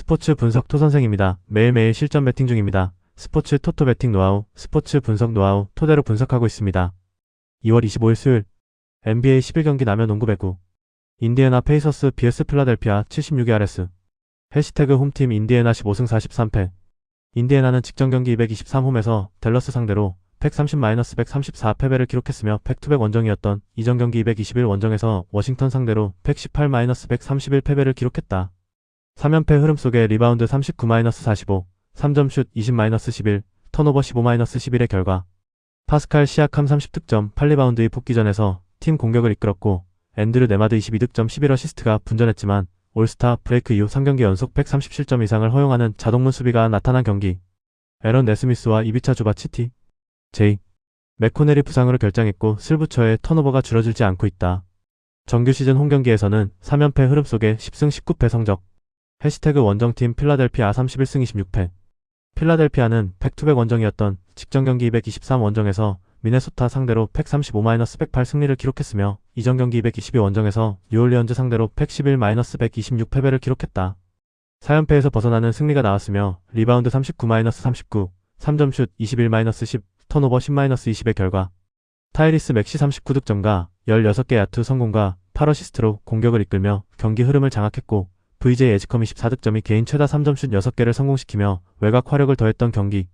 스포츠 분석 토선생입니다. 매일매일 실전 배팅 중입니다. 스포츠 토토 배팅 노하우, 스포츠 분석 노하우 토대로 분석하고 있습니다. 2월 25일 수요일 NBA 11경기 남녀 농구 배구 인디애나 페이서스 vs 필라델피아 76-RS 해시태그 홈팀 인디애나 15승 43패 인디애나는 직전 경기 223홈에서 댈러스 상대로 130-134 패배를 기록했으며 백투백 원정이었던 이전 경기 221 원정에서 워싱턴 상대로 118-131 패배를 기록했다. 3연패 흐름 속에 리바운드 39-45, 3점슛 20-11, 턴오버 15-11의 결과 파스칼 시아캄 30득점 8리바운드의 복귀전에서 팀 공격을 이끌었고 앤드류 네마드 22득점 11어시스트가 분전했지만 올스타 브레이크 이후 3경기 연속 137점 이상을 허용하는 자동문 수비가 나타난 경기 에런 네스미스와 이비차 주바치티 제이 맥코넬이 부상으로 결장했고 슬부처의 턴오버가 줄어들지 않고 있다. 정규 시즌 홈경기에서는 3연패 흐름 속에 10승 19패 성적 해시태그 원정팀 필라델피아 31승 26패 필라델피아는 백투백 원정이었던 직전 경기 223 원정에서 미네소타 상대로 135-108 승리를 기록했으며 이전 경기 222 원정에서 뉴올리언즈 상대로 111-126 패배를 기록했다. 4연패에서 벗어나는 승리가 나왔으며 리바운드 39-39, 3점슛 21-10, 턴오버 10-20의 결과 타이리스 맥시 39득점과 16개 야투 성공과 8어시스트로 공격을 이끌며 경기 흐름을 장악했고 VJ 에지컴이 14득점이 개인 최다 3점슛 6개를 성공시키며 외곽 화력을 더했던 경기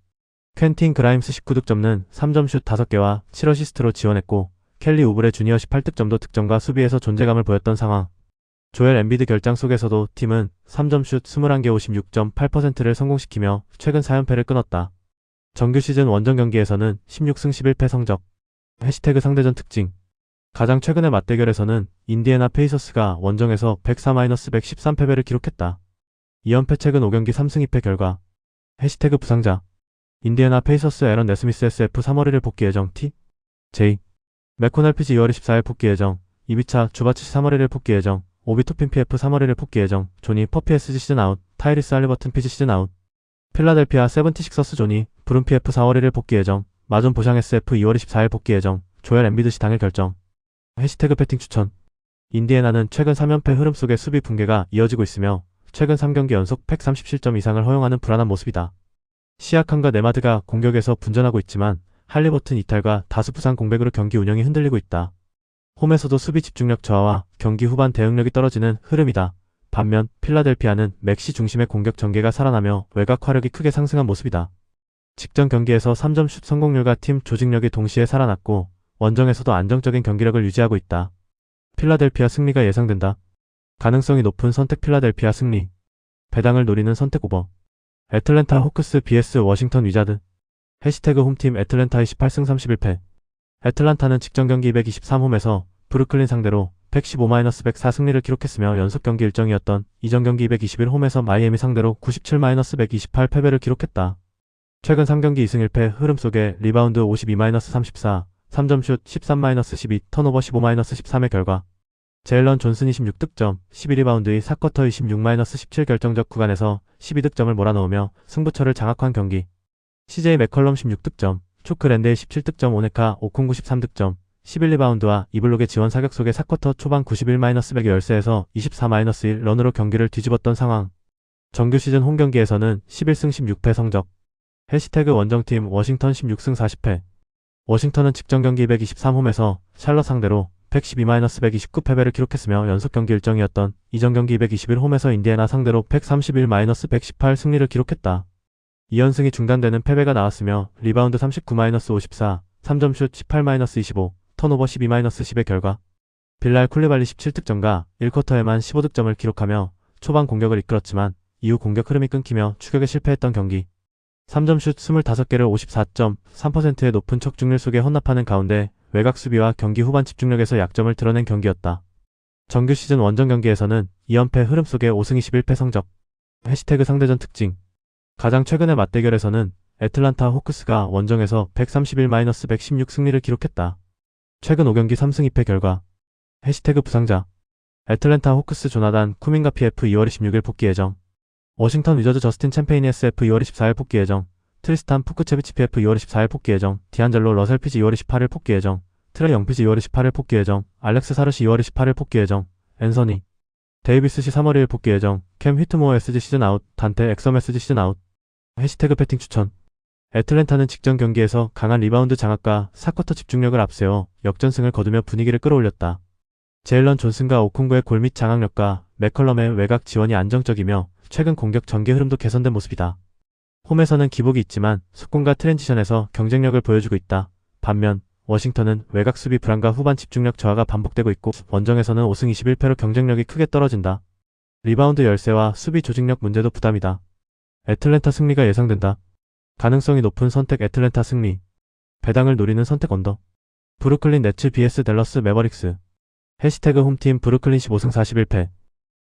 퀸틴 그라임스 19득점는 3점슛 5개와 7어시스트로 지원했고 켈리 우브레 주니어 18득점도 득점과 수비에서 존재감을 보였던 상황 조엘 엠비드 결장 속에서도 팀은 3점슛 21개 56.8%를 성공시키며 최근 4연패를 끊었다. 정규 시즌 원정 경기에서는 16승 11패 성적 해시태그 상대전 특징 가장 최근의 맞대결에서는 인디애나 페이서스가 원정에서 104-113 패배를 기록했다. 2연패 최근 5경기 3승 2패 결과 해시태그 부상자 인디애나 페이서스 에런 네스미스 SF 3월 1일 복귀 예정 T J 맥코넬 피지 2월 24일 복귀 예정 이비차 주바치시 3월 1일 복귀 예정 오비 토핀 PF 3월 1일 복귀 예정 조니 퍼피 SG 시즌 아웃 타이리스 할리버튼 피지 시즌 아웃 필라델피아 세븐티식서스 조니 브룬 PF 4월 1일 복귀 예정 마존 보샹 SF 2월 24일 복귀 예정 조엘 엠비드 시 당일 결정 해시태그 배팅 추천 인디애나는 최근 3연패 흐름 속에 수비 붕괴가 이어지고 있으며 최근 3경기 연속 137점 이상을 허용하는 불안한 모습이다. 시아캄과 네마드가 공격에서 분전하고 있지만 할리버튼 이탈과 다수 부상 공백으로 경기 운영이 흔들리고 있다. 홈에서도 수비 집중력 저하와 경기 후반 대응력이 떨어지는 흐름이다. 반면 필라델피아는 맥시 중심의 공격 전개가 살아나며 외곽 화력이 크게 상승한 모습이다. 직전 경기에서 3점 슛 성공률과 팀 조직력이 동시에 살아났고 원정에서도 안정적인 경기력을 유지하고 있다. 필라델피아 승리가 예상된다. 가능성이 높은 선택 필라델피아 승리 배당을 노리는 선택 오버 애틀랜타 호크스 vs 워싱턴 위자드 해시태그 홈팀 애틀랜타의 18승 31패 애틀랜타는 직전 경기 223홈에서 브루클린 상대로 115-104 승리를 기록했으며 연속 경기 일정이었던 이전 경기 221홈에서 마이애미 상대로 97-128 패배를 기록했다. 최근 3경기 2승 1패 흐름 속에 리바운드 52-34, 3점슛 13-12, 턴오버 15-13의 결과 제일런 존슨 26득점, 11리바운드의 4쿼터 26-17 결정적 구간에서 12득점을 몰아넣으며 승부처를 장악한 경기 CJ 맥컬럼 16득점, 초크 랜데의 17득점 오네카 오쿤 93득점, 11리바운드와 이블록의 지원 사격 속에 4쿼터 초반 91-100의 열세에서 24-1 런으로 경기를 뒤집었던 상황 정규 시즌 홈경기에서는 11승 16패 성적 해시태그 원정팀 워싱턴 16승 40패 워싱턴은 직전 경기 223홈에서 샬럿 상대로 112-129 패배를 기록했으며 연속 경기 일정이었던 이전 경기 221홈에서 인디애나 상대로 131-118 승리를 기록했다. 2연승이 중단되는 패배가 나왔으며 리바운드 39-54, 3점슛 18-25, 턴오버 12-10의 결과 빌랄 쿨리발리 17득점과 1쿼터에만 15득점을 기록하며 초반 공격을 이끌었지만 이후 공격 흐름이 끊기며 추격에 실패했던 경기 3점슛 25개를 54.3%의 높은 적중률 속에 헌납하는 가운데 외곽 수비와 경기 후반 집중력에서 약점을 드러낸 경기였다. 정규 시즌 원정 경기에서는 2연패 흐름 속에 5승 21패 성적 해시태그 상대전 특징 가장 최근의 맞대결에서는 애틀랜타 호크스가 원정에서 131-116 승리를 기록했다. 최근 5경기 3승 2패 결과 해시태그 부상자 애틀랜타 호크스 조나단 쿠민가 PF 2월 26일 복귀 예정 워싱턴 위저즈 저스틴 챔페인 SF 2월 24일 복귀 예정 트리스탄 푸크체비치 PF 2월 24일 복귀 예정 디안젤로 러셀 피지 2월 28일 복귀 예정 트레이 영 피지 2월 28일 복귀 예정 알렉스 사르시 2월 28일 복귀 예정 앤서니 데이비스 시 3월 1일 복귀 예정. 캠 휘트모어 SG 시즌 아웃. 단테 엑섬 SG 시즌 아웃. 해시태그 배팅 추천. 애틀랜타는 직전 경기에서 강한 리바운드 장악과 4쿼터 집중력을 앞세워 역전승을 거두며 분위기를 끌어올렸다. 제일런 존슨과 오콩구의 골밑 장악력과 맥컬럼의 외곽 지원이 안정적이며 최근 공격 전개 흐름도 개선된 모습이다. 홈에서는 기복이 있지만 속공과 트랜지션에서 경쟁력을 보여주고 있다. 반면 워싱턴은 외곽 수비 불안과 후반 집중력 저하가 반복되고 있고 원정에서는 5승 21패로 경쟁력이 크게 떨어진다. 리바운드 열세와 수비 조직력 문제도 부담이다. 애틀랜타 승리가 예상된다. 가능성이 높은 선택 애틀랜타 승리. 배당을 노리는 선택 언더. 브루클린 네츠 vs 댈러스 매버릭스. 해시태그 홈팀 브루클린 15승 41패.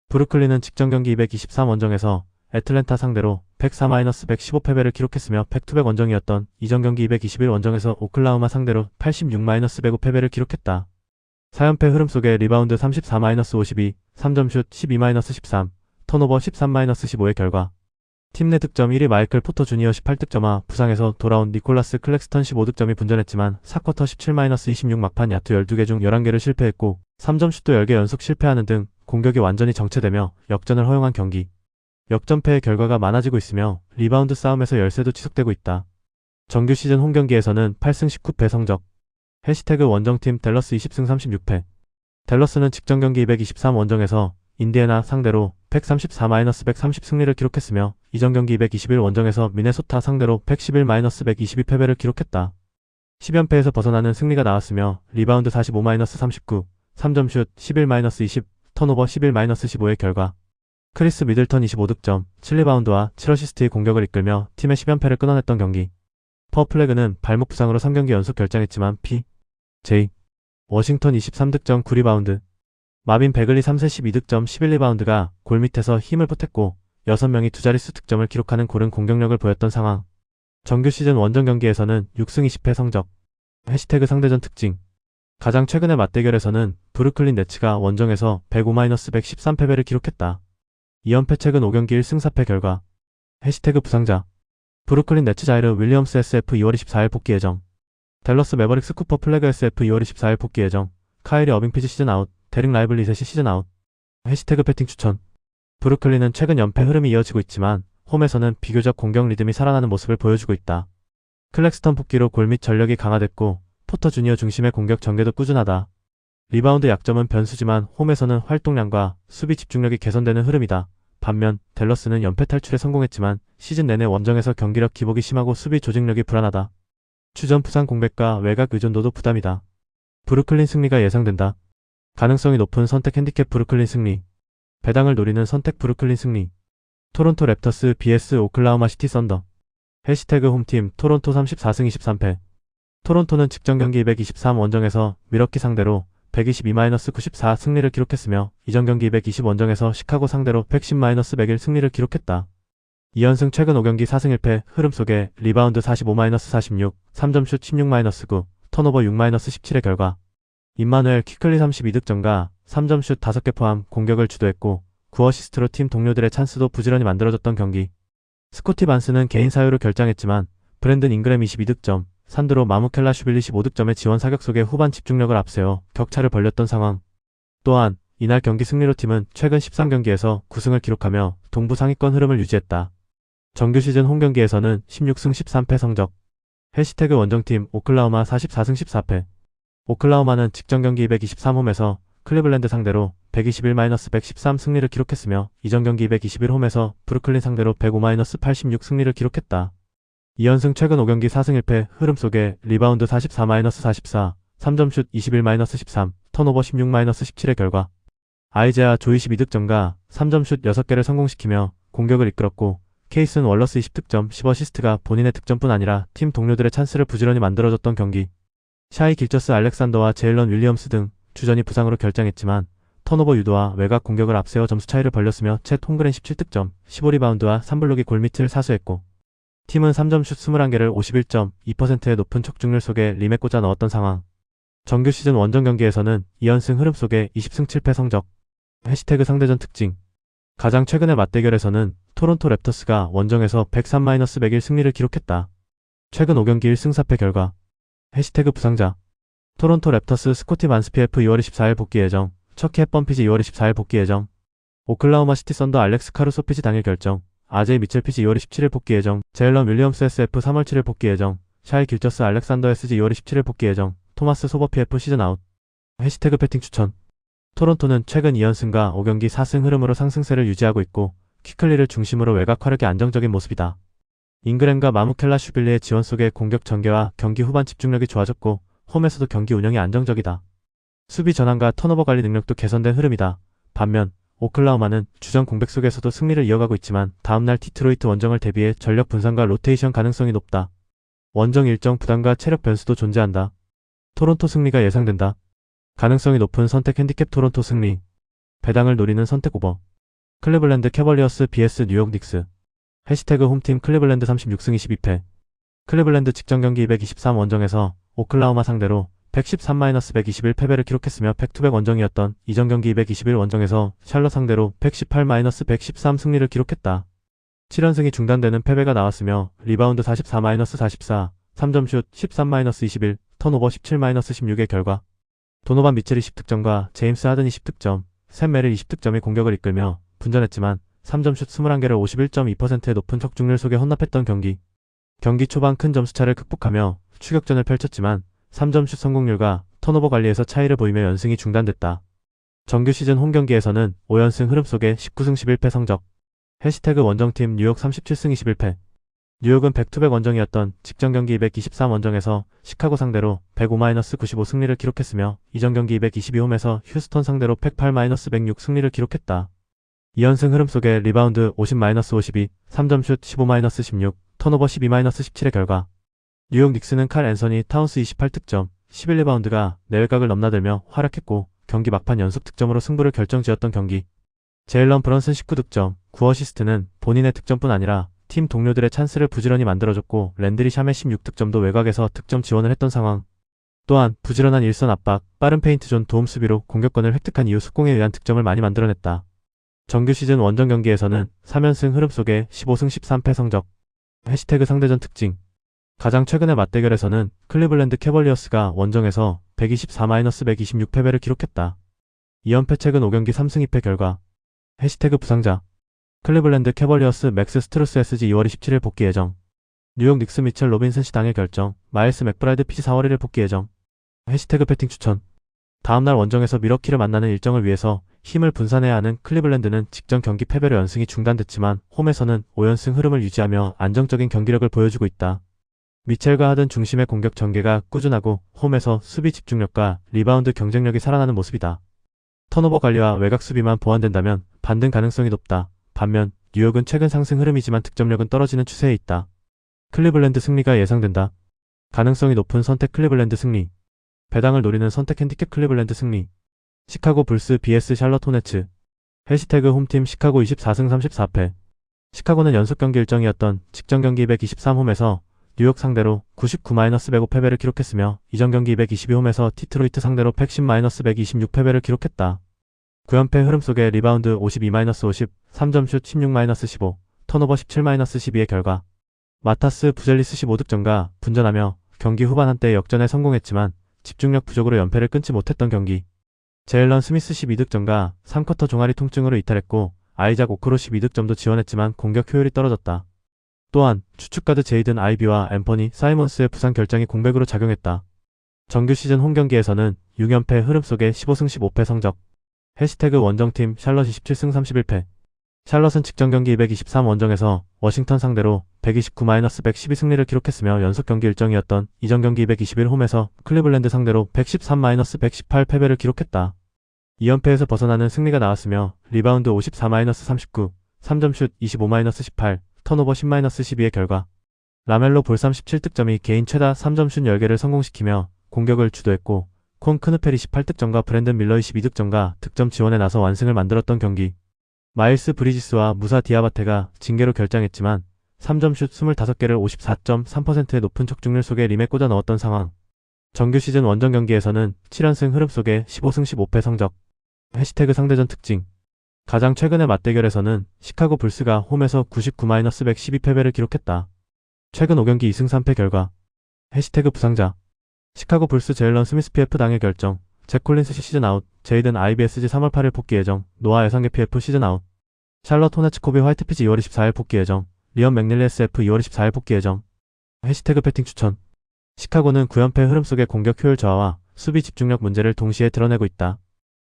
브루클린은 직전 경기 223 원정에서 애틀랜타 상대로 104-115패배를 기록했으며 팩투백 원정이었던 이전 경기 221 원정에서 오클라호마 상대로 86-105패배를 기록했다. 4연패 흐름 속에 리바운드 34-52, 3점슛 12-13, 턴오버 13-15의 결과 팀 내 득점 1위 마이클 포터 주니어 18득점화, 부상에서 돌아온 니콜라스 클렉스턴 15득점이 분전했지만 4쿼터 17-26 막판 야투 12개 중 11개를 실패했고 3점슛도 10개 연속 실패하는 등 공격이 완전히 정체되며 역전을 허용한 경기. 역전패의 결과가 많아지고 있으며 리바운드 싸움에서 열세도 지속되고 있다. 정규 시즌 홈경기에서는 8승 19패 성적. 해시태그 원정팀 댈러스 20승 36패. 댈러스는 직전 경기 223 원정에서 인디애나 상대로 134-130 승리를 기록했으며 이전 경기 221 원정에서 미네소타 상대로 111-122 패배를 기록했다. 10연패에서 벗어나는 승리가 나왔으며 리바운드 45-39, 3점슛 11-20, 턴오버 11-15의 결과 크리스 미들턴 25득점, 7리바운드와 7어시스트의 공격을 이끌며 팀의 10연패를 끊어냈던 경기. 퍼플래그는 발목 부상으로 3경기 연속 결장했지만 J. 워싱턴 23득점 9리바운드. 마빈 베글리 3세 12득점 11리바운드가 골밑에서 힘을 보탰고 6명이 두 자릿수 득점을 기록하는 고른 공격력을 보였던 상황. 정규 시즌 원정 경기에서는 6승 20패 성적. 해시태그 상대전 특징. 가장 최근의 맞대결에서는 브루클린 네츠가 원정에서 105-113패배를 기록했다. 2연패 최근 5경기 1승 4패 결과. 해시태그 부상자. 브루클린 네츠 자이르 윌리엄스 SF 2월 24일 복귀 예정. 댈러스 매버릭스 쿠퍼 플래그 SF 2월 24일 복귀 예정. 카이리 어빙 피지 시즌 아웃. 데릭 라이블리 셋이 시즌 아웃. 해시태그 배팅 추천. 브루클린은 최근 연패 흐름이 이어지고 있지만 홈에서는 비교적 공격 리듬이 살아나는 모습을 보여주고 있다. 클렉스턴 복귀로 골밑 전력이 강화됐고 포터 주니어 중심의 공격 전개도 꾸준하다. 리바운드 약점은 변수지만 홈에서는 활동량과 수비 집중력이 개선되는 흐름이다. 반면 댈러스는 연패 탈출에 성공했지만 시즌 내내 원정에서 경기력 기복이 심하고 수비 조직력이 불안하다. 주전 부상 공백과 외곽 의존도도 부담이다. 브루클린 승리가 예상된다. 가능성이 높은 선택 핸디캡 브루클린 승리. 배당을 노리는 선택 브루클린 승리. 토론토 랩터스 vs 오클라호마 시티 썬더. 해시태그 홈팀 토론토 34승 23패. 토론토는 직전 경기 223 원정에서 밀워키 상대로 122-94 승리를 기록했으며 이전 경기 220 원정에서 시카고 상대로 110-101 승리를 기록했다. 2연승 최근 5경기 4승 1패 흐름 속에 리바운드 45-46, 3점슛 16-9, 턴오버 6-17의 결과 임마누엘 퀴클리 32득점과 3점슛 5개 포함 공격을 주도했고 9어시스트로 팀 동료들의 찬스도 부지런히 만들어줬던 경기. 스코티 반스는 개인 사유로 결장했지만 브랜든 잉그램 22득점, 산드로 마무켈라슈빌리 15득점의 지원 사격 속에 후반 집중력을 앞세워 격차를 벌렸던 상황. 또한 이날 경기 승리로 팀은 최근 13경기에서 9승을 기록하며 동부 상위권 흐름을 유지했다. 정규 시즌 홈경기에서는 16승 13패 성적. 해시태그 원정팀 오클라호마 44승 14패. 오클라호마는 직전 경기 223홈에서 클리블랜드 상대로 121-113 승리를 기록했으며 이전 경기 221홈에서 브루클린 상대로 105-86 승리를 기록했다. 2연승 최근 5경기 4승 1패 흐름 속에 리바운드 44-44, 3점슛 21-13, 턴오버 16-17의 결과 아이제아 조 22득점과 3점슛 6개를 성공시키며 공격을 이끌었고 케이슨 월러스 20득점 10어시스트가 본인의 득점뿐 아니라 팀 동료들의 찬스를 부지런히 만들어줬던 경기. 샤이 길저스 알렉산더와 제일런 윌리엄스 등 주전이 부상으로 결장했지만 턴오버 유도와 외곽 공격을 앞세워 점수 차이를 벌렸으며 챗 홈그랜 17득점, 15리바운드와 3블록이 골밑을 사수했고 팀은 3점슛 21개를 51.2%의 높은 척중률 속에 림에 꽂아 넣었던 상황. 정규 시즌 원정 경기에서는 2연승 흐름 속에 20승 7패 성적. 해시태그 상대전 특징. 가장 최근의 맞대결에서는 토론토 랩터스가 원정에서 103-101 승리를 기록했다. 최근 5경기 1승 4패 결과. 해시태그 부상자. 토론토 랩터스 스코티 반스 PF 2월 24일 복귀 예정. 척키 햇번피지 2월 24일 복귀 예정. 오클라호마 시티 썬더 알렉스 카루소 피지 당일 결정. 아제이 미첼 피지 2월 27일 복귀 예정. 제일런 윌리엄스 SF 3월 7일 복귀 예정. 샤이 길저스 알렉산더 SG 2월 27일 복귀 예정. 토마스 소버 PF 시즌 아웃. 해시태그 배팅 추천. 토론토는 최근 2연승과 5경기 4승 흐름으로 상승세를 유지하고 있고 퀴클리를 중심으로 외곽 화력이 안정적인 모습이다. 잉그램과 마무켈라슈빌리의 지원 속에 공격 전개와 경기 후반 집중력이 좋아졌고 홈에서도 경기 운영이 안정적이다. 수비 전환과 턴오버 관리 능력도 개선된 흐름이다. 반면 오클라호마는 주전 공백 속에서도 승리를 이어가고 있지만 다음날 디트로이트 원정을 대비해 전력 분산과 로테이션 가능성이 높다. 원정 일정 부담과 체력 변수도 존재한다. 토론토 승리가 예상된다. 가능성이 높은 선택 핸디캡 토론토 승리. 배당을 노리는 선택 오버. 클리블랜드 캐벌리어스 vs 뉴욕 닉스. 해시태그 홈팀 클리블랜드 36승 22패. 클리블랜드 직전 경기 223 원정에서 오클라호마 상대로 113-121 패배를 기록했으며 백투백 원정이었던 이전 경기 221 원정에서 샬럿 상대로 118-113 승리를 기록했다. 7연승이 중단되는 패배가 나왔으며 리바운드 44-44, 3점슛 13-21, 턴오버 17-16의 결과 도노반 미첼이 10득점과 제임스 하든이 10득점, 샘 메릴 20득점이 공격을 이끌며 분전했지만 3점슛 21개를 51.2%의 높은 적중률 속에 혼납했던 경기. 경기 초반 큰 점수차를 극복하며 추격전을 펼쳤지만 3점슛 성공률과 턴오버 관리에서 차이를 보이며 연승이 중단됐다. 정규 시즌 홈경기에서는 5연승 흐름 속에 19승 11패 성적. 해시태그 원정팀 뉴욕 37승 21패. 뉴욕은 백투백 원정이었던 직전 경기 223 원정에서 시카고 상대로 105-95 승리를 기록했으며 이전 경기 222홈에서 휴스턴 상대로 108-106 승리를 기록했다. 2연승 흐름 속에 리바운드 50-52, 3점슛 15-16, 턴오버 12-17의 결과 뉴욕 닉스는 칼 앤서니 타운스 28득점, 11리바운드가 내외곽을 넘나들며 활약했고 경기 막판 연속 득점으로 승부를 결정지었던 경기. 제일런 브런슨 19득점, 9어시스트는 본인의 득점뿐 아니라 팀 동료들의 찬스를 부지런히 만들어줬고 랜드리 샴의 16득점도 외곽에서 득점 지원을 했던 상황. 또한 부지런한 일선 압박, 빠른 페인트존 도움 수비로 공격권을 획득한 이후 속공에 의한 득점을 많이 만들어냈다. 정규 시즌 원정 경기에서는 3연승 흐름 속에 15승 13패 성적. 해시태그 상대전 특징. 가장 최근의 맞대결에서는 클리블랜드 캐벌리어스가 원정에서 124-126 패배를 기록했다. 2연패 최근 5경기 3승 2패 결과. 해시태그 부상자. 클리블랜드 캐벌리어스 맥스 스트루스 SG 2월 27일 복귀 예정. 뉴욕 닉스 미첼 로빈슨 시 당일 결정. 마일스 맥브라이드 피지 4월 1일 복귀 예정. 해시태그 배팅 추천. 다음날 원정에서 미러키를 만나는 일정을 위해서 힘을 분산해야 하는 클리블랜드는 직전 경기 패배로 연승이 중단됐지만 홈에서는 5연승 흐름을 유지하며 안정적인 경기력을 보여주고 있다. 미첼과 하든 중심의 공격 전개가 꾸준하고 홈에서 수비 집중력과 리바운드 경쟁력이 살아나는 모습이다. 턴오버 관리와 외곽 수비만 보완된다면 반등 가능성이 높다. 반면 뉴욕은 최근 상승 흐름이지만 득점력은 떨어지는 추세에 있다. 클리블랜드 승리가 예상된다. 가능성이 높은 선택 클리블랜드 승리. 배당을 노리는 선택 핸디캡 클리블랜드 승리. 시카고 불스 vs 샬럿 호네츠. 해시태그 홈팀 시카고 24승 34패. 시카고는 연속 경기 일정이었던 직전 경기 223홈에서 뉴욕 상대로 99-105 패배를 기록했으며 이전 경기 222홈에서 디트로이트 상대로 110-126 패배를 기록했다. 9연패 흐름 속에 리바운드 52-50, 3점슛 16-15, 턴오버 17-12의 결과 마타스 부젤리스 15득점과 분전하며 경기 후반 한때 역전에 성공했지만 집중력 부족으로 연패를 끊지 못했던 경기. 제일런 스미스 12득점과 3쿼터 종아리 통증으로 이탈했고 아이작 오크로 12득점도 지원했지만 공격 효율이 떨어졌다. 또한 추측가드 제이든 아이비와 앰퍼니 사이먼스의 부상 결장이 공백으로 작용했다. 정규 시즌 홈경기에서는 6연패 흐름 속에 15승 15패 성적. 해시태그 원정팀 샬럿 27승 31패. 샬럿은 직전 경기 223 원정에서 워싱턴 상대로 129-112 승리를 기록했으며 연속 경기 일정이었던 이전 경기 221 홈에서 클리블랜드 상대로 113-118 패배를 기록했다. 2연패에서 벗어나는 승리가 나왔으며 리바운드 54-39, 3점슛 25-18, 턴오버 10-12의 결과 라멜로 볼삼 17득점이 개인 최다 3점슛 10개를 성공시키며 공격을 주도했고 콘 크누펠이 18득점과 브랜든 밀러의 12득점과 득점 지원에 나서 완승을 만들었던 경기. 마일스 브리지스와 무사 디아바테가 징계로 결장했지만 3점슛 25개를 54.3%의 높은 적중률 속에 림에 꽂아 넣었던 상황. 정규 시즌 원정 경기에서는 7연승 흐름 속에 15승 15패 성적. 해시태그 상대전 특징. 가장 최근의 맞대결에서는 시카고 불스가 홈에서 99-112 패배를 기록했다. 최근 5경기 2승 3패 결과. 해시태그 부상자. 시카고 불스 제일런 스미스 PF 당일 결정. 잭 콜린스 시즌 아웃, 제이든 IBSG 3월 8일 복귀 예정, 노아 여상계 PF 시즌 아웃, 샬럿 호네츠코비 화이트 피지 2월 24일 복귀 예정, 리언 맥닐리 SF 2월 24일 복귀 예정. 해시태그 배팅 추천. 시카고는 9연패 흐름 속의 공격 효율 저하와 수비 집중력 문제를 동시에 드러내고 있다.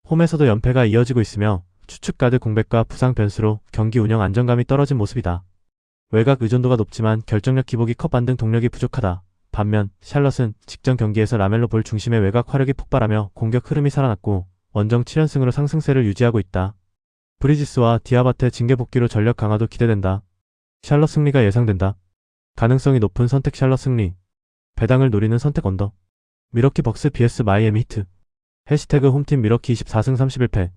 홈에서도 연패가 이어지고 있으며 추측 가드 공백과 부상 변수로 경기 운영 안정감이 떨어진 모습이다. 외곽 의존도가 높지만 결정력 기복이 커 반등 동력이 부족하다. 반면 샬럿은 직전 경기에서 라멜로 볼 중심의 외곽 화력이 폭발하며 공격 흐름이 살아났고 원정 7연승으로 상승세를 유지하고 있다. 브리지스와 디아바테 징계 복귀로 전력 강화도 기대된다. 샬럿 승리가 예상된다. 가능성이 높은 선택 샬럿 승리. 배당을 노리는 선택 언더. 미러키 벅스 vs 마이애미 히트. 해시태그 홈팀 미러키 24승 31패.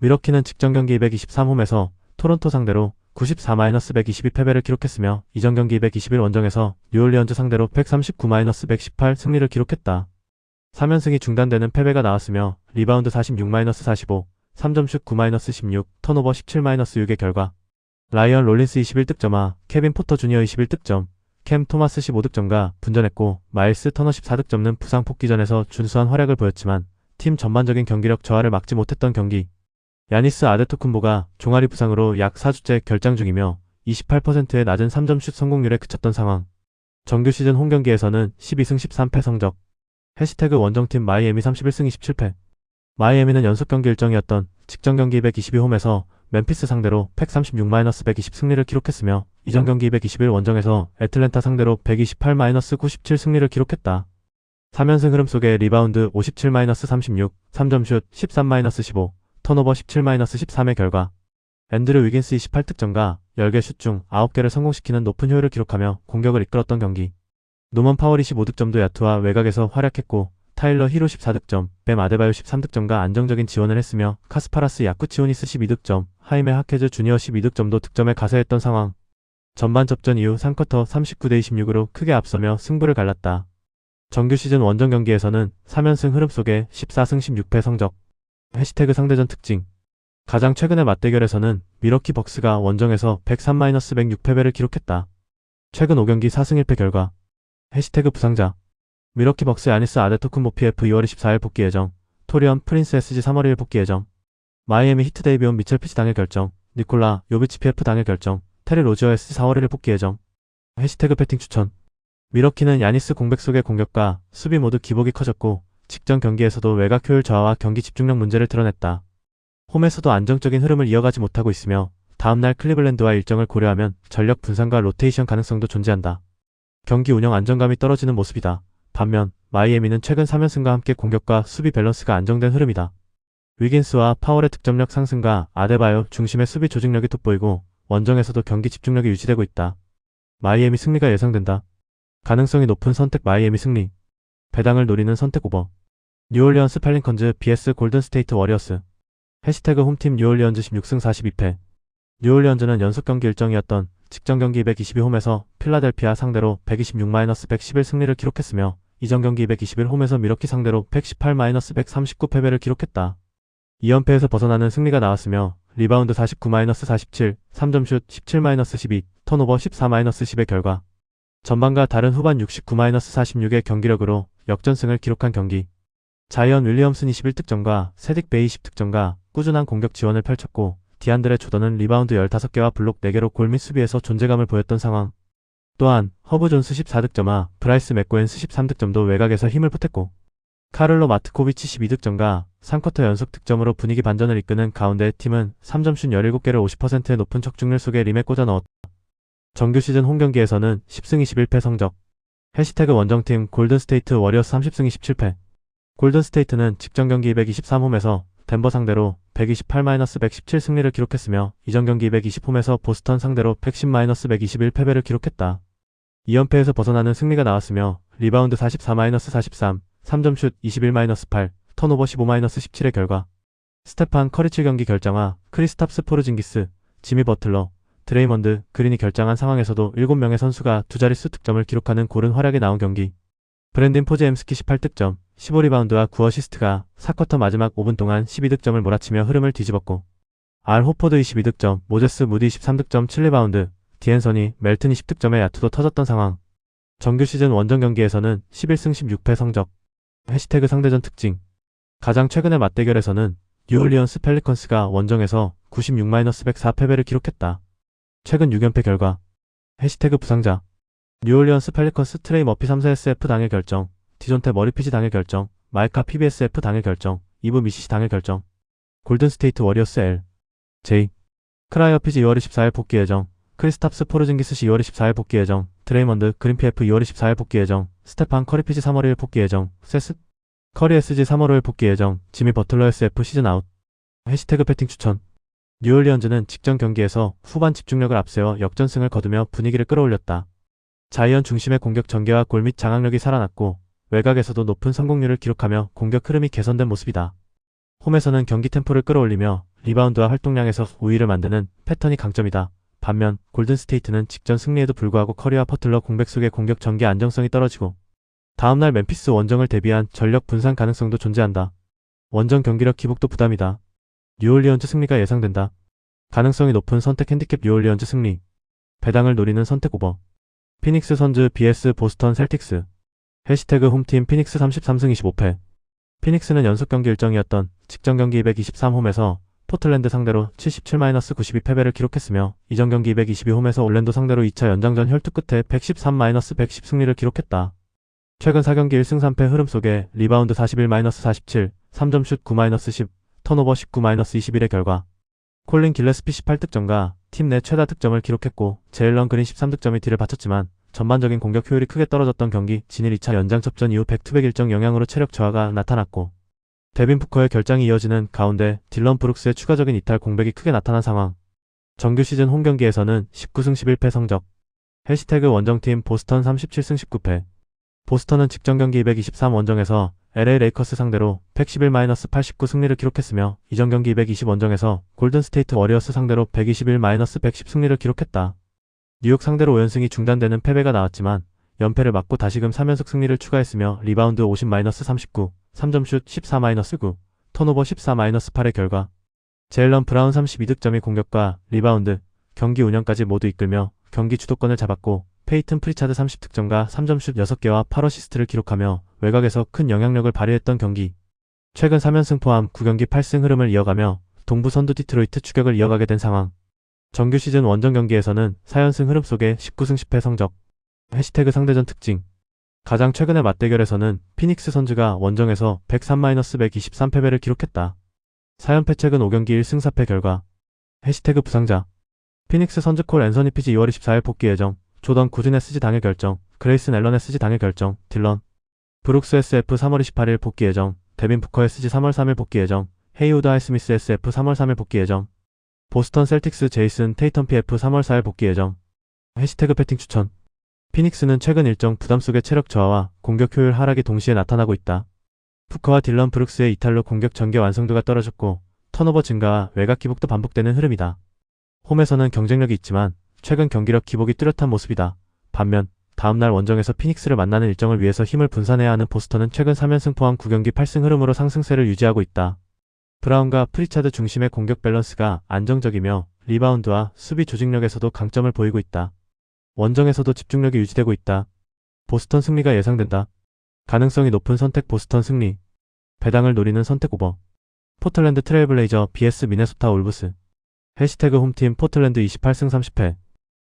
미러키는 직전 경기 223홈에서 토론토 상대로 94-122패배를 기록했으며 이전 경기 221 원정에서 뉴올리언즈 상대로 139-118 승리를 기록했다. 3연승이 중단되는 패배가 나왔으며 리바운드 46-45, 3점슛 9-16, 턴오버 17-6의 결과 라이언 롤린스 21득점과 케빈 포터 주니어 21득점, 캠 토마스 15득점과 분전했고 마일스 터너 14득점는 부상 복귀전에서 준수한 활약을 보였지만 팀 전반적인 경기력 저하를 막지 못했던 경기. 야니스 아데토쿤보가 종아리 부상으로 약 4주째 결장 중이며 28%의 낮은 3점슛 성공률에 그쳤던 상황. 정규 시즌 홈경기에서는 12승 13패 성적. 해시태그 원정팀 마이애미 31승 27패. 마이애미는 연속 경기 일정이었던 직전 경기 222홈에서 멤피스 상대로 136-120 승리를 기록했으며 이전 경기 221 원정에서 애틀랜타 상대로 128-97 승리를 기록했다. 3연승 흐름 속에 리바운드 57-36, 3점슛 13-15, 턴오버 17-13의 결과 앤드류 위긴스 28득점과 10개 슛 중 9개를 성공시키는 높은 효율을 기록하며 공격을 이끌었던 경기. 노먼 파월 25득점도 야투와 외곽에서 활약했고 타일러 히로 14득점, 뱀 아데바요 13득점과 안정적인 지원을 했으며 카스파라스 야쿠치오니스 12득점, 하이메 하케즈 주니어 12득점도 득점에 가세했던 상황. 전반 접전 이후 3쿼터 39-26으로 크게 앞서며 승부를 갈랐다. 정규 시즌 원정 경기에서는 3연승 흐름 속에 14승 16패 성적. 해시태그 상대전 특징. 가장 최근의 맞대결에서는 미러키 벅스가 원정에서 103-106패배를 기록했다. 최근 5경기 4승 1패 결과. 해시태그 부상자. 미러키 벅스 야니스 아데토쿤보 PF 2월 24일 복귀 예정, 토리언 프린스 SG 3월 1일 복귀 예정, 마이애미 히트 데이비온 미첼 피치 당일 결정, 니콜라 요비치 PF 당일 결정, 테리 로지어 SG 4월 1일 복귀 예정. 해시태그 배팅 추천. 미러키는 야니스 공백 속의 공격과 수비 모두 기복이 커졌고 직전 경기에서도 외곽 효율 저하와 경기 집중력 문제를 드러냈다. 홈에서도 안정적인 흐름을 이어가지 못하고 있으며 다음날 클리블랜드와 일정을 고려하면 전력 분산과 로테이션 가능성도 존재한다. 경기 운영 안정감이 떨어지는 모습이다. 반면 마이애미는 최근 3연승과 함께 공격과 수비 밸런스가 안정된 흐름이다. 위긴스와 파월의 득점력 상승과 아데바요 중심의 수비 조직력이 돋보이고 원정에서도 경기 집중력이 유지되고 있다. 마이애미 승리가 예상된다. 가능성이 높은 선택 마이애미 승리. 배당을 노리는 선택 오버. 뉴올리언스 펠리컨즈 vs 골든스테이트 워리어스. 해시태그 홈팀 뉴올리언즈 16승 42패. 뉴올리언즈는 연속 경기 일정이었던 직전 경기 222홈에서 필라델피아 상대로 126-111 승리를 기록했으며 이전 경기 221홈에서 미러키 상대로 118-139 패배를 기록했다. 2연패에서 벗어나는 승리가 나왔으며 리바운드 49-47, 3점슛 17-12, 턴오버 14-10의 결과 전반과 다른 후반 69-46의 경기력으로 역전승을 기록한 경기. 자이언 윌리엄슨 21득점과 세딕 베이 10득점과 꾸준한 공격 지원을 펼쳤고 디안드레 조던은 리바운드 15개와 블록 4개로 골 및 수비에서 존재감을 보였던 상황. 또한 허브 존스 14득점과 브라이스 맥고엔스 13득점도 외곽에서 힘을 보탰고 카를로 마트코비치 12득점과 3쿼터 연속 득점으로 분위기 반전을 이끄는 가운데 팀은 3점슛 17개를 50%의 높은 적중률 속에 림에 꽂아 넣었다. 정규 시즌 홈경기에서는 10승 21패 성적. 해시태그 원정팀 골든스테이트 워리어스 30승 27패. 골든스테이트는 직전 경기 223홈에서 덴버 상대로 128-117 승리를 기록했으며 이전 경기 220홈에서 보스턴 상대로 110-121 패배를 기록했다. 2연패에서 벗어나는 승리가 나왔으며 리바운드 44-43, 3점슛 21-8, 턴오버 15-17의 결과 스테판 커리 7경기 결장화, 크리스탑스 포르징기스, 지미 버틀러, 드레이먼드, 그린이 결장한 상황에서도 7명의 선수가 두 자릿수 득점을 기록하는 고른 활약이 나온 경기. 브랜딘 포제엠스키 18득점, 15리바운드와 9어시스트가 4쿼터 마지막 5분 동안 12득점을 몰아치며 흐름을 뒤집었고 알 호퍼드 22득점, 모제스 무디 13득점 7리바운드, 디앤서니, 멜튼 10득점의 야투도 터졌던 상황. 정규 시즌 원정 경기에서는 11승 16패 성적. 해시태그 상대전 특징. 가장 최근의 맞대결에서는 뉴올리언스 펠리컨스가 원정에서 96-104 패배를 기록했다. 최근 6연패 결과 해시태그 부상자 뉴올리언스 펠리컨스 트레이 머피 3세 SF 당일 결정, 디존테 머리피지 당일 결정, 마이카 PBSF 당일 결정, 이브 미시시 당일 결정, 골든스테이트 워리어스 L, J, 크라이어피지 2월 24일 복귀 예정, 크리스탑스 포르징기스시 2월 24일 복귀 예정, 드레이먼드 그린피에프 2월 24일 복귀 예정, 스테판 커리피지 3월 1일 복귀 예정, 세스 커리 SG 3월 5일 복귀 예정, 지미 버틀러 SF 시즌 아웃. 해시태그 배팅 추천. 뉴올리언즈는 직전 경기에서 후반 집중력을 앞세워 역전승을 거두며 분위기를 끌어올렸다. 자이언 중심의 공격 전개와 골 및 장악력이 살아났고 외곽에서도 높은 성공률을 기록하며 공격 흐름이 개선된 모습이다. 홈에서는 경기 템포를 끌어올리며 리바운드와 활동량에서 우위를 만드는 패턴이 강점이다. 반면 골든스테이트는 직전 승리에도 불구하고 커리와 버틀러 공백 속의 공격 전개 안정성이 떨어지고 다음날 멤피스 원정을 대비한 전력 분산 가능성도 존재한다. 원정 경기력 기복도 부담이다. 뉴올리언즈 승리가 예상된다. 가능성이 높은 선택 핸디캡 뉴올리언즈 승리. 배당을 노리는 선택 오버. 피닉스 선즈 vs 보스턴 셀틱스. 해시태그 홈팀 피닉스 33승 25패. 피닉스는 연속 경기 일정이었던 직전 경기 223홈에서 포틀랜드 상대로 77-92 패배를 기록했으며 이전 경기 222홈에서 올랜도 상대로 2차 연장전 혈투 끝에 113-110 승리를 기록했다. 최근 4경기 1승 3패 흐름 속에 리바운드 41-47, 3점슛 9-10, 턴오버 19-21의 결과 콜린 길레스피 18득점과 팀 내 최다 득점을 기록했고 제일런 그린 13득점이 뒤를 바쳤지만 전반적인 공격 효율이 크게 떨어졌던 경기 진일 2차 연장접전 이후 백투백 일정 영향으로 체력 저하가 나타났고 데빈 부커의 결장이 이어지는 가운데 딜런 브룩스의 추가적인 이탈 공백이 크게 나타난 상황. 정규 시즌 홈 경기에서는 19승 11패 성적. 해시태그 원정팀 보스턴 37승 19패. 보스턴은 직전 경기 223 원정에서 LA 레이커스 상대로 111-89 승리를 기록했으며 이전 경기 220 원정에서 골든스테이트 워리어스 상대로 121-110 승리를 기록했다. 뉴욕 상대로 5연승이 중단되는 패배가 나왔지만 연패를 막고 다시금 3연속 승리를 추가했으며 리바운드 50-39, 3점슛 14-9, 턴오버 14-8의 결과 제일런 브라운 32득점이 공격과 리바운드, 경기 운영까지 모두 이끌며 경기 주도권을 잡았고 페이튼 프리차드 30득점과 3점슛 6개와 8어시스트를 기록하며 외곽에서 큰 영향력을 발휘했던 경기. 최근 3연승 포함 9경기 8승 흐름을 이어가며 동부 선두 디트로이트 추격을 이어가게 된 상황. 정규 시즌 원정 경기에서는 4연승 흐름 속에 19승 10패 성적. 해시태그 상대전 특징. 가장 최근의 맞대결에서는 피닉스 선즈가 원정에서 103-123 패배를 기록했다. 4연패 최근 5경기 1승 4패 결과. 해시태그 부상자. 피닉스 선즈 콜 앤서니 피지 2월 24일 복귀 예정. 조던 구진 SG 당일 결정, 그레이슨 앨런 SG 당일 결정, 딜런 브룩스 SF 3월 28일 복귀 예정, 데빈 부커 SG 3월 3일 복귀 예정, 헤이우드 하이스미스 SF 3월 3일 복귀 예정, 보스턴 셀틱스 제이슨 테이텀 PF 3월 4일 복귀 예정. 해시태그 배팅 추천. 피닉스는 최근 일정 부담 속의 체력 저하와 공격 효율 하락이 동시에 나타나고 있다. 부커와 딜런 브룩스의 이탈로 공격 전개 완성도가 떨어졌고 턴오버 증가와 외곽 기복도 반복되는 흐름이다. 홈에서는 경쟁력이 있지만 최근 경기력 기복이 뚜렷한 모습이다. 반면 다음날 원정에서 피닉스를 만나는 일정을 위해서 힘을 분산해야 하는 보스턴은 최근 3연승 포함 9경기 8승 흐름으로 상승세를 유지하고 있다. 브라운과 프리차드 중심의 공격 밸런스가 안정적이며 리바운드와 수비 조직력에서도 강점을 보이고 있다. 원정에서도 집중력이 유지되고 있다. 보스턴 승리가 예상된다. 가능성이 높은 선택 보스턴 승리. 배당을 노리는 선택 오버. 포틀랜드 트레일블레이저 vs 미네소타 올브스. 해시태그 홈팀 포틀랜드 28승 30패.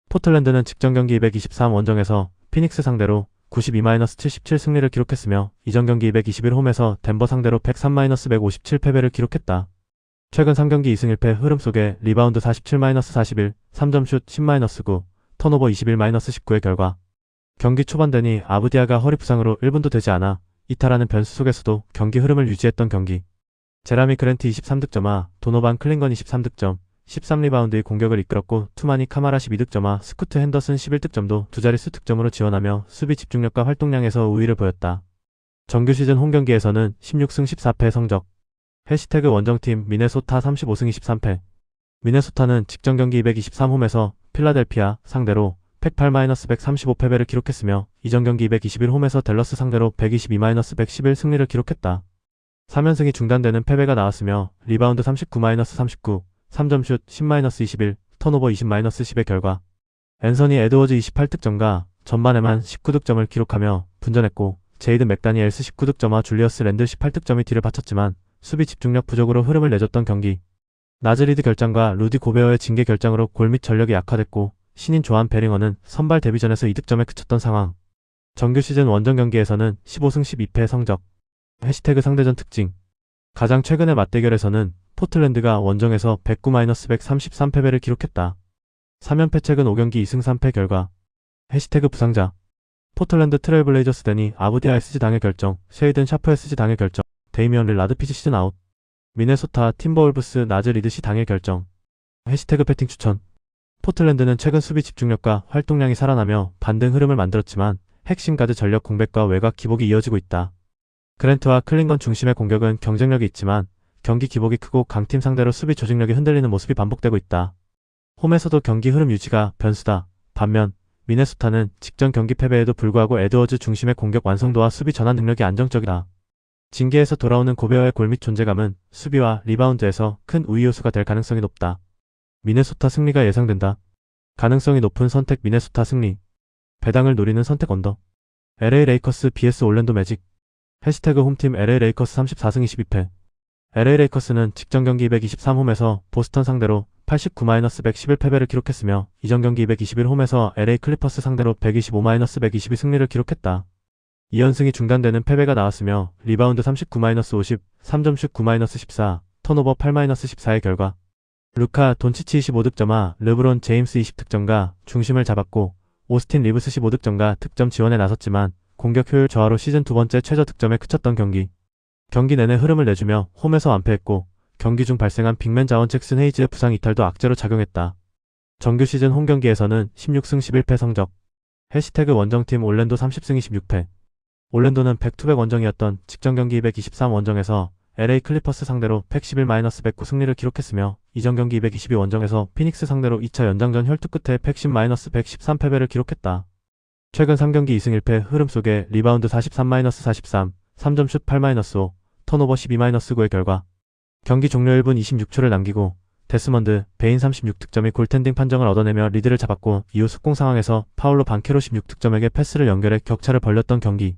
포틀랜드는 직전 경기 223 원정에서 피닉스 상대로 92-77 승리를 기록했으며 이전 경기 221 홈에서 덴버 상대로 103-157 패배를 기록했다. 최근 3경기 2승 1패 흐름 속에 리바운드 47-41, 3점슛 10-9, 턴오버 21-19의 결과 경기 초반 되니 아브디아가 허리 부상으로 1분도 되지 않아 이탈하는 변수 속에서도 경기 흐름을 유지했던 경기. 제라미 그랜트 23득점화, 도노반 클링건 23득점, 13리바운드의 공격을 이끌었고 투마니 카마라 12득점화, 스쿠트 핸더슨 11득점도 두 자릿수 득점으로 지원하며 수비 집중력과 활동량에서 우위를 보였다. 정규 시즌 홈 경기에서는 16승 14패 성적. 해시태그 원정팀 미네소타 35승 23패. 미네소타는 직전 경기 223홈에서 필라델피아 상대로 108-135 패배를 기록했으며 이전 경기 221홈에서 댈러스 상대로 122-111 승리를 기록했다. 3연승이 중단되는 패배가 나왔으며 리바운드 39-39, 3점슛 10-21, 턴오버 20-10의 결과 앤서니 에드워즈 28득점과 전반에만 19득점을 기록하며 분전했고 제이든 맥다니엘스 19득점과 줄리어스 랜들 18득점이 뒤를 바쳤지만 수비 집중력 부족으로 흐름을 내줬던 경기. 나즈리드 결장과 루디 고베어의 징계 결장으로 골 및 전력이 약화됐고 신인 조한 베링어는 선발 데뷔전에서 2득점에 그쳤던 상황. 정규 시즌 원정 경기에서는 15승 12패 성적. 해시태그 상대전 특징. 가장 최근의 맞대결에서는 포틀랜드가 원정에서 109-133패배를 기록했다. 3연패 최근 5경기 2승 3패 결과. 해시태그 부상자. 포틀랜드 트레일블레이저스 데니 아브디아 SG 당일 결정, 쉐이든 샤프 SG 당일 결정, 데이미언 릴라드 피지 시즌 아웃. 미네소타 팀버울브스 나즈 리드시 당일 결정. 해시태그 패팅 추천. 포틀랜드는 최근 수비 집중력과 활동량이 살아나며 반등 흐름을 만들었지만 핵심 가드 전력 공백과 외곽 기복이 이어지고 있다. 그랜트와 클링건 중심의 공격은 경쟁력이 있지만 경기 기복이 크고 강팀 상대로 수비 조직력이 흔들리는 모습이 반복되고 있다. 홈에서도 경기 흐름 유지가 변수다. 반면 미네소타는 직전 경기 패배에도 불구하고 에드워즈 중심의 공격 완성도와 수비 전환 능력이 안정적이다. 징계에서 돌아오는 고베어의 골 및 존재감은 수비와 리바운드에서 큰 우위 요소가 될 가능성이 높다. 미네소타 승리가 예상된다. 가능성이 높은 선택 미네소타 승리. 배당을 노리는 선택 언더. LA 레이커스 vs 올랜도 매직. 해시태그 홈팀 LA 레이커스 34승 22패. LA 레이커스는 직전 경기 223홈에서 보스턴 상대로 89-111패배를 기록했으며 이전 경기 221홈에서 LA 클리퍼스 상대로 125-122 승리를 기록했다. 2연승이 중단되는 패배가 나왔으며 리바운드 39-50, 3점슛 9-14, 턴오버 8-14의 결과. 루카 돈치치 25득점과 르브론 제임스 20득점과 중심을 잡았고 오스틴 리브스 15득점과 득점 지원에 나섰지만 공격 효율 저하로 시즌 두 번째 최저 득점에 그쳤던 경기. 경기 내내 흐름을 내주며 홈에서 완패했고 경기 중 발생한 빅맨 자원 잭슨 헤이즈의 부상 이탈도 악재로 작용했다. 정규 시즌 홈 경기에서는 16승 11패 성적. 해시태그 원정팀 올랜도 30승 26패. 올랜도는 백투백 원정이었던 직전 경기 223 원정에서 LA 클리퍼스 상대로 111-109 승리를 기록했으며 이전 경기 222 원정에서 피닉스 상대로 2차 연장전 혈투 끝에 110-113 패배를 기록했다. 최근 3경기 2승 1패 흐름 속에 리바운드 43-43, 3점슛 8-5, 턴오버 12-9의 결과. 경기 종료 1분 26초를 남기고 데스먼드, 베인 36득점이 골텐딩 판정을 얻어내며 리드를 잡았고 이후 속공 상황에서 파울로 반케로 16득점에게 패스를 연결해 격차를 벌렸던 경기.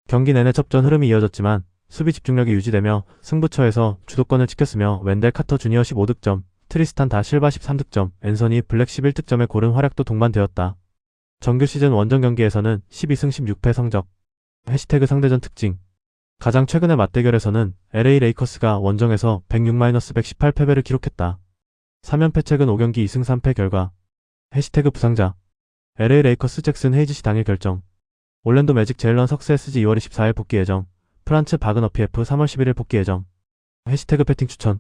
경기 내내 접전 흐름이 이어졌지만 수비 집중력이 유지되며 승부처에서 주도권을 지켰으며 웬델 카터 주니어 15득점, 트리스탄 다 실바 13득점, 앤서니 블랙 11득점의 고른 활약도 동반되었다. 정규 시즌 원정 경기에서는 12승 16패 성적. 해시태그 상대전 특징. 가장 최근의 맞대결에서는 LA 레이커스가 원정에서 106-118패배를 기록했다. 3연패 최근 5경기 2승 3패 결과. 해시태그 부상자. LA 레이커스 잭슨 헤이즈시 당일 결정. 올랜도 매직 제일런 석스 SG 2월 24일 복귀 예정. 프란츠 바그너피 F 3월 11일 복귀 예정. 해시태그 패팅 추천.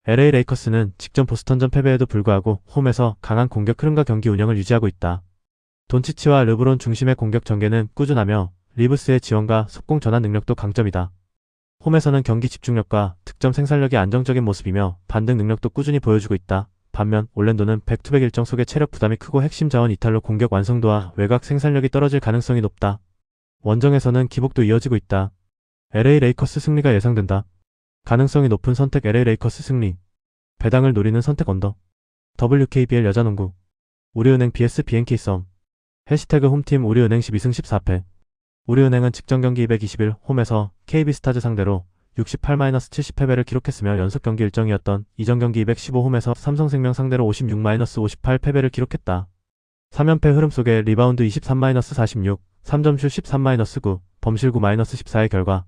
LA 레이커스는 직전 보스턴전 패배에도 불구하고 홈에서 강한 공격 흐름과 경기 운영을 유지하고 있다. 돈치치와 르브론 중심의 공격 전개는 꾸준하며 리브스의 지원과 속공 전환 능력도 강점이다. 홈에서는 경기 집중력과 득점 생산력이 안정적인 모습이며 반등 능력도 꾸준히 보여주고 있다. 반면 올랜도는 백투백 일정 속에 체력 부담이 크고 핵심 자원 이탈로 공격 완성도와 외곽 생산력이 떨어질 가능성이 높다. 원정에서는 기복도 이어지고 있다. LA 레이커스 승리가 예상된다. 가능성이 높은 선택 LA 레이커스 승리. 배당을 노리는 선택 언더. WKBL 여자농구. 우리은행 vs BNK 썸. 해시태그 홈팀 우리은행 12승 14패. 우리은행은 직전 경기 221 홈에서 KB스타즈 상대로 68-70패배를 기록했으며 연속 경기 일정이었던 이전 경기 215 홈에서 삼성생명 상대로 56-58 패배를 기록했다. 3연패 흐름 속에 리바운드 23-46, 3점슛 13-9, 범실 9-14의 결과.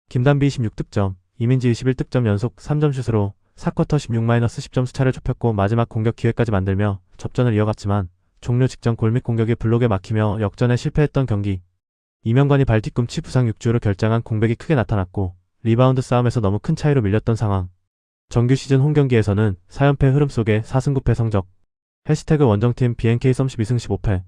김단비 26득점, 이민지 21득점 연속 3점슛으로 4쿼터 16-10점 수차를 좁혔고 마지막 공격 기회까지 만들며 접전을 이어갔지만 종료 직전 골 및 공격이 블록에 막히며 역전에 실패했던 경기. 이명관이 발 뒤꿈치 부상 6주로 결장한 공백이 크게 나타났고 리바운드 싸움에서 너무 큰 차이로 밀렸던 상황. 정규 시즌 홈 경기에서는 4연패 흐름 속에 4승 9패 성적. 해시태그 원정팀 BNK 썸 12승 15패.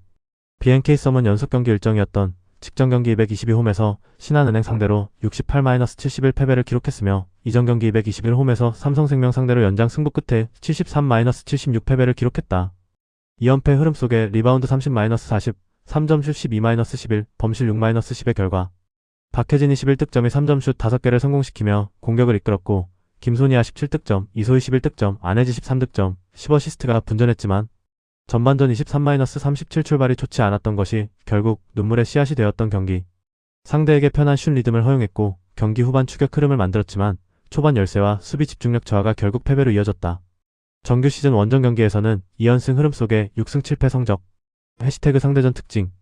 BNK 썸은 연속 경기 일정이었던 직전 경기 222홈에서 신한은행 상대로 68-71 패배를 기록했으며 이전 경기 221홈에서 삼성생명 상대로 연장 승부 끝에 73-76 패배를 기록했다. 2연패 흐름 속에 리바운드 30-40, 3점슛 12-11, 범실 6-10의 결과. 박혜진이 11득점이 3점슛 5개를 성공시키며 공격을 이끌었고 김소니아 17득점, 이소희 11득점, 안혜지 13득점, 10어시스트가 분전했지만 전반전 23-37 출발이 좋지 않았던 것이 결국 눈물의 씨앗이 되었던 경기. 상대에게 편한 슛 리듬을 허용했고 경기 후반 추격 흐름을 만들었지만 초반 열세와 수비 집중력 저하가 결국 패배로 이어졌다. 정규 시즌 원정 경기에서는 2연승 흐름 속에 6승 7패 성적. 해시태그 상대전 특징.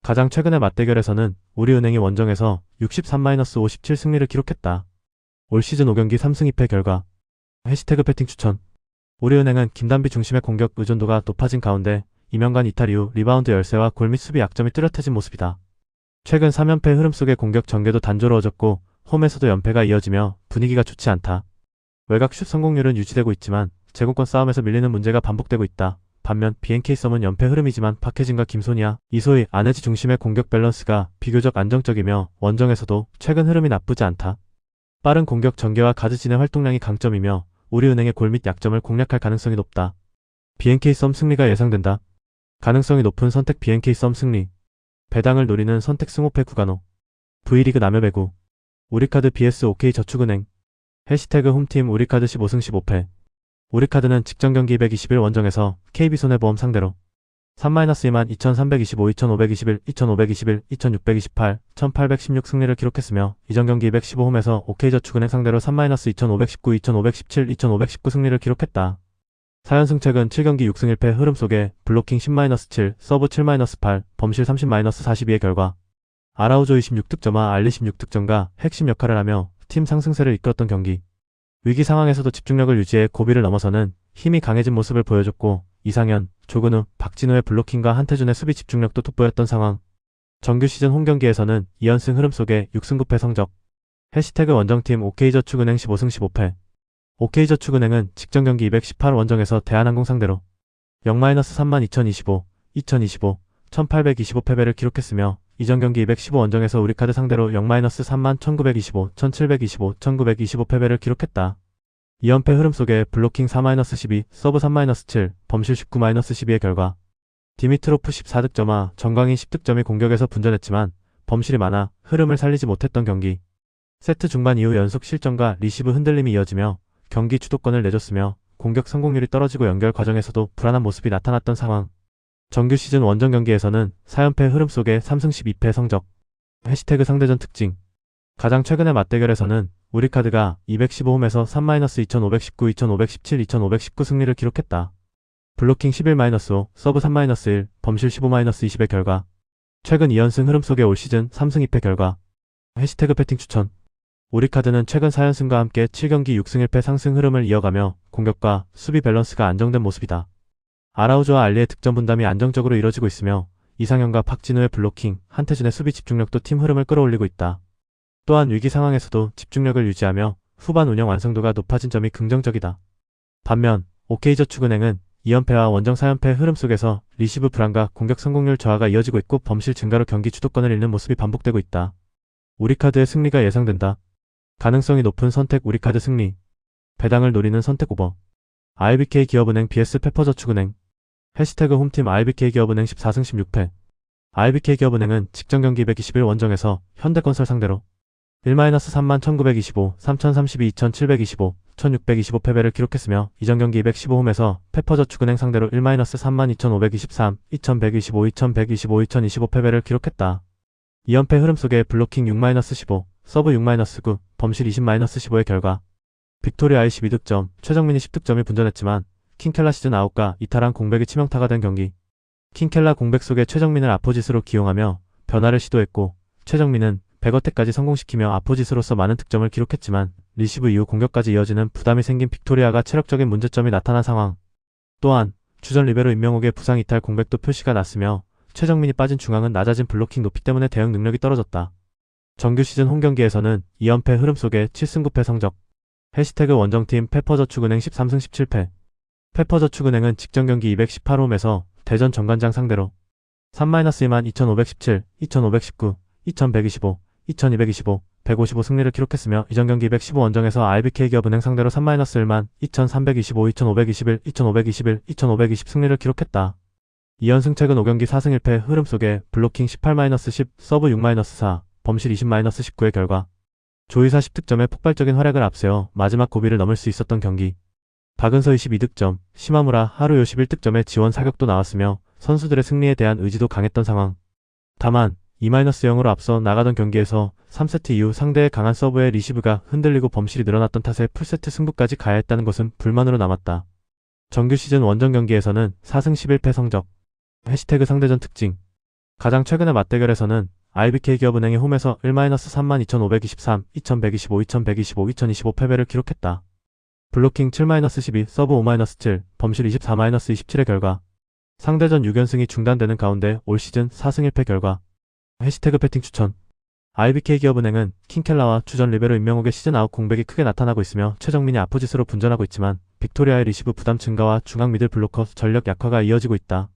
가장 최근의 맞대결에서는 우리은행이 원정에서 63-57 승리를 기록했다. 올 시즌 5경기 3승 2패 결과. 해시태그 배팅 추천. 우리은행은 김단비 중심의 공격 의존도가 높아진 가운데 이명관 이탈 이후 리바운드 열세와 골 및 수비 약점이 뚜렷해진 모습이다. 최근 3연패 흐름 속의 공격 전개도 단조로워졌고 홈에서도 연패가 이어지며 분위기가 좋지 않다. 외곽 슛 성공률은 유지되고 있지만 제공권 싸움에서 밀리는 문제가 반복되고 있다. 반면 BNK 썸은 연패 흐름이지만 박혜진과 김소니아, 이소희, 안혜지 중심의 공격 밸런스가 비교적 안정적이며 원정에서도 최근 흐름이 나쁘지 않다. 빠른 공격 전개와 가드진의 활동량이 강점이며 우리은행의 골 및 약점을 공략할 가능성이 높다. BNK 썸 승리가 예상된다. 가능성이 높은 선택 BNK 썸 승리. 배당을 노리는 선택 승호패 구간호. V리그 남여배구. 우리카드 vs OK저축은행. 해시태그 홈팀 우리카드 15승 15패. 우리카드는 직전 경기 221 원정에서 KB손해보험 상대로 3-2만 2325, 2521, 2521, 2628, 1816 승리를 기록했으며 이전 경기 215홈에서 OK저축은행 상대로 3-2519, 2517, 2519 승리를 기록했다. 4연승 최근 7경기 6승 1패 흐름 속에 블로킹 10-7, 서브 7-8, 범실 30-42의 결과 아라우조 26득점과 알리 16득점과 핵심 역할을 하며 팀 상승세를 이끌었던 경기. 위기 상황에서도 집중력을 유지해 고비를 넘어서는 힘이 강해진 모습을 보여줬고 이상현, 조근우, 박진우의 블로킹과 한태준의 수비 집중력도 돋보였던 상황. 정규 시즌 홈경기에서는 2연승 흐름 속에 6승 9패 성적. 해시태그 원정팀 OK저축은행 15승 15패. OK저축은행은 직전 경기 218 원정에서 대한항공 상대로 0-3만 2025, 2025, 1825 패배를 기록했으며 이전 경기 215 원정에서 우리카드 상대로 0-3만 1925, 1725, 1925 패배를 기록했다. 2연패 흐름 속에 블로킹 4-12, 서브 3-7, 범실 19-12의 결과 디미트로프 14득점과 정광인 10득점이 공격에서 분전했지만 범실이 많아 흐름을 살리지 못했던 경기. 세트 중반 이후 연속 실점과 리시브 흔들림이 이어지며 경기 주도권을 내줬으며 공격 성공률이 떨어지고 연결 과정에서도 불안한 모습이 나타났던 상황. 정규 시즌 원정 경기에서는 4연패 흐름 속에 3승 12패 성적. 해시태그 상대전 특징. 가장 최근의 맞대결에서는 우리카드가 215홈에서 3-2519, 2517, 2519 승리를 기록했다. 블로킹 11-5, 서브 3-1, 범실 15-20의 결과 최근 2연승 흐름 속에 올 시즌 3승 2패 결과. 해시태그 배팅 추천. 우리카드는 최근 4연승과 함께 7경기 6승 1패 상승 흐름을 이어가며 공격과 수비 밸런스가 안정된 모습이다. 아라우조와 알리의 득점 분담이 안정적으로 이뤄지고 있으며 이상현과 박진우의 블로킹, 한태준의 수비 집중력도 팀 흐름을 끌어올리고 있다. 또한 위기 상황에서도 집중력을 유지하며 후반 운영 완성도가 높아진 점이 긍정적이다. 반면 OK저축은행은 2연패와 원정 4연패 흐름 속에서 리시브 불안과 공격 성공률 저하가 이어지고 있고 범실 증가로 경기 주도권을 잃는 모습이 반복되고 있다. 우리카드의 승리가 예상된다. 가능성이 높은 선택 우리카드 승리. 배당을 노리는 선택 오버. IBK 기업은행 vs 페퍼저축은행. 해시태그 홈팀 IBK 기업은행 14승 16패. IBK 기업은행은 직전 경기 221 원정에서 현대건설 상대로 1-3만 1925, 3032, 2725, 1625 패배를 기록했으며 이전 경기 215홈에서 페퍼저축은행 상대로 1-3만 2523, 2125, 2125, 2025 패배를 기록했다. 2연패 흐름 속에 블로킹 6-15, 서브 6-9, 범실 20-15의 결과 빅토리아의 12득점, 최정민이 10득점이 분전했지만 킹켈라 시즌 아웃과 이탈한 공백이 치명타가 된 경기. 킹켈라 공백 속에 최정민을 아포짓으로 기용하며 변화를 시도했고 최정민은 백어택까지 성공시키며 아포짓으로서 많은 득점을 기록했지만 리시브 이후 공격까지 이어지는 부담이 생긴 빅토리아가 체력적인 문제점이 나타난 상황. 또한 주전 리베로 임명옥의 부상 이탈 공백도 표시가 났으며 최정민이 빠진 중앙은 낮아진 블로킹 높이 때문에 대응 능력이 떨어졌다. 정규 시즌 홈경기에서는 2연패 흐름 속에 7승 9패 성적. 해시태그 원정팀 페퍼저축은행 13승 17패. 페퍼저축은행은 직전 경기 218홈에서 대전 정관장 상대로 3-2만 2517, 2519, 2125, 2225, 155 승리를 기록했으며 이전 경기 215 원정에서 IBK 기업은행 상대로 3-1만 2325, 2521, 2521, 2520 승리를 기록했다. 2연승 최근 5경기 4승 1패 흐름 속에 블로킹 18-10, 서브 6-4, 범실 20-19의 결과 조이사 10득점의 폭발적인 활약을 앞세워 마지막 고비를 넘을 수 있었던 경기. 박은서 22득점, 시마무라 하루요 11득점의 지원 사격도 나왔으며 선수들의 승리에 대한 의지도 강했던 상황. 다만 2-0으로 앞서 나가던 경기에서 3세트 이후 상대의 강한 서브에 리시브가 흔들리고 범실이 늘어났던 탓에 풀세트 승부까지 가야 했다는 것은 불만으로 남았다. 정규 시즌 원정 경기에서는 4승 11패 성적. 해시태그 상대전 특징. 가장 최근의 맞대결에서는 IBK기업은행이 홈에서 1-32,523, 2,125, 2,125, 2,025 패배를 기록했다. 블로킹 7-12, 서브 5-7, 범실 24-27의 결과 상대전 6연승이 중단되는 가운데 올 시즌 4승 1패 결과. 해시태그 배팅 추천. IBK기업은행은 킹켈라와 주전 리베로 임명옥의 시즌 아웃 공백이 크게 나타나고 있으며 최정민이 아포짓으로 분전하고 있지만 빅토리아의 리시브 부담 증가와 중앙 미들 블로커 전력 약화가 이어지고 있다.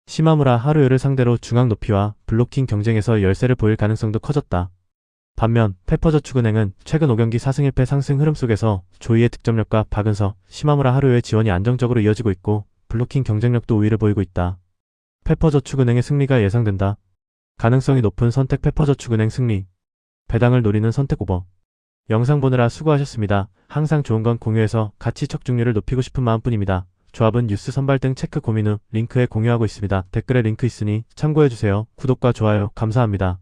시마무라 하루요를 상대로 중앙 높이와 블로킹 경쟁에서 열세를 보일 가능성도 커졌다. 반면 페퍼저축은행은 최근 5경기 4승 1패 상승 흐름 속에서 조이의 득점력과 박은서, 시마무라 하루요의 지원이 안정적으로 이어지고 있고 블로킹 경쟁력도 우위를 보이고 있다. 페퍼저축은행의 승리가 예상된다. 가능성이 높은 선택 페퍼저축은행 승리. 배당을 노리는 선택 오버. 영상 보느라 수고하셨습니다. 항상 좋은 건 공유해서 가치 적중률을 높이고 싶은 마음뿐입니다. 조합은 뉴스 선발 등 체크 고민 후 링크에 공유하고 있습니다. 댓글에 링크 있으니 참고해주세요. 구독과 좋아요 감사합니다.